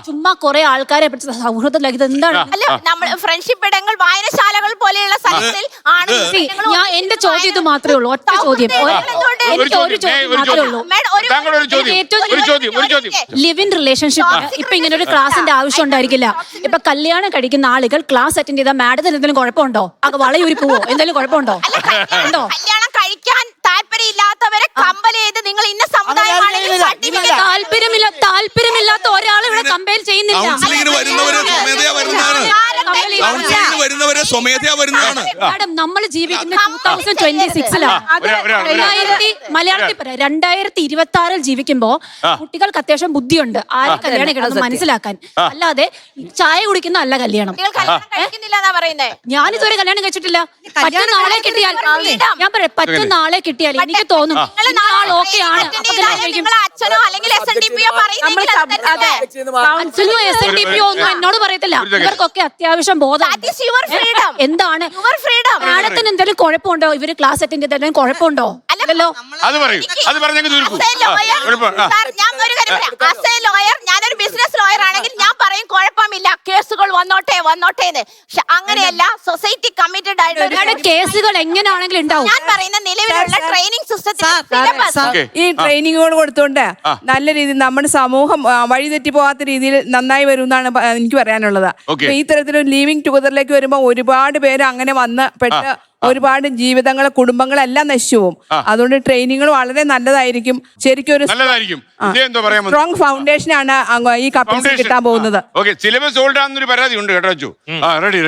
ചുമ്മാ കുറെ ആൾക്കാരെ സൗഹൃദത്തിലാക്കി എന്താണ്? അല്ല, നമ്മൾ ഫ്രണ്ട്ഷിപ്പ് ഇടങ്ങൾ വായനശാലകൾ പോലെയുള്ള സ്ഥലത്തിൽ ആണ്. ഞാൻ എന്റെ ചോദ്യം ഇത് മാത്രമേ ഉള്ളൂ, ഒറ്റ ചോദ്യം. എനിക്ക് ഒരു ചോദ്യം മാത്രമേ ഉള്ളൂ. ലിവ് ഇൻ റിലേഷൻഷിപ്പ് ഇപ്പൊ ഇങ്ങനെ ഒരു ക്ലാസിന്റെ ആവശ്യം ഉണ്ടായിരിക്കില്ല. ഇപ്പൊ കല്യാണം കഴിക്കുന്ന ആളുകൾ ക്ലാസ് അറ്റൻഡ് ചെയ്താൽ മാഡത്തിന് എന്തെങ്കിലും കുഴപ്പമുണ്ടോ? വളയൂരി പോവോ? എന്തെങ്കിലും കുഴപ്പമുണ്ടോ? ഉണ്ടോ? കല്യാണം കഴിക്കാൻ താല്പര്യമില്ലാത്തവരെ കമ്പൽ ചെയ്ത് നിങ്ങൾ ഇന്ന സമുദായമാണെങ്കിൽ താല്പര്യമില്ലാത്ത ഒരാൾ ഇവിടെ കമ്പയർ ചെയ്യുന്നില്ല. മാഡം, നമ്മൾ ജീവിക്കുന്ന 2026 മലയാളത്തിൽ 2026 ജീവിക്കുമ്പോ കുട്ടികൾക്ക് അത്യാവശ്യം ബുദ്ധിയുണ്ട് ആരെ കല്യാണം കിടന്ന് മനസ്സിലാക്കാൻ. അല്ലാതെ ചായ കുടിക്കുന്ന അല്ല കല്യാണം. ഞാനിതുവരെ കല്യാണം കഴിച്ചിട്ടില്ല. പറ്റുന്ന ആളെ കിട്ടിയാൽ ഞാൻ പറയാം, പറ്റുന്ന ആളെ കിട്ടിയാൽ എനിക്ക് തോന്നും ഓക്കെയാണ്. അച്ഛനോ അല്ലെങ്കിൽ അച്ഛനോ SNDP ഒന്നും എന്നോട് പറയത്തില്ല. ഇവർക്കൊക്കെ അത്യാവശ്യം ബോധം. എന്താണ് മാഡത്തിന് എന്തെങ്കിലും കുഴപ്പമുണ്ടോ? ഇവര് ക്ലാസ് അറ്റൻഡ് ചെയ്താലും കുഴപ്പമുണ്ടോ? അല്ലല്ലോ. ഞാനൊരു ബിസിനസ് ലോയർ ആണെങ്കിൽ ഞാൻ പറയും കുഴപ്പമില്ല, കേസുകൾ വന്നോട്ടെ പക്ഷെ അങ്ങനെയല്ല. സൊസൈറ്റി കമ്മിറ്റഡ് ആയിട്ടുള്ള കേസുകൾ എങ്ങനെയാണെങ്കിലും ഉണ്ടാവും. ഞാൻ പറയുന്ന നിലവിലുള്ള ട്രെയിനിങ് സിസ്റ്റത്തിൽ ഈ ട്രെയിനിങ്ങുകൾ കൊടുത്തോണ്ട് നല്ല രീതിയിൽ നമ്മുടെ സമൂഹം വഴിതെറ്റി പോകാത്ത രീതിയിൽ നന്നായി വരും എന്നാണ് എനിക്ക് പറയാനുള്ളത്. ഈ തരത്തിലൊരു ലീവിങ് ടുഗദറിലേക്ക് വരുമ്പോൾ ഒരുപാട് പേര് അങ്ങനെ വന്ന് പെട്ട് ഒരുപാട് ജീവിതങ്ങളെ കുടുംബങ്ങളെല്ലാം നശിച്ചു പോകും. അതുകൊണ്ട് ട്രെയിനിങ്ങൾ വളരെ നല്ലതായിരിക്കും. ശരിക്കും ഒരു സ്ട്രോങ് ഫൗണ്ടേഷൻ ആണ് ഈ കപ്പിൾസ് കിട്ടാൻ പോകുന്നത്. സിലബസ് ഓൾഡ് ആണെന്നൊരു പരാതി ഉണ്ട് കേട്ടോ. റെഡി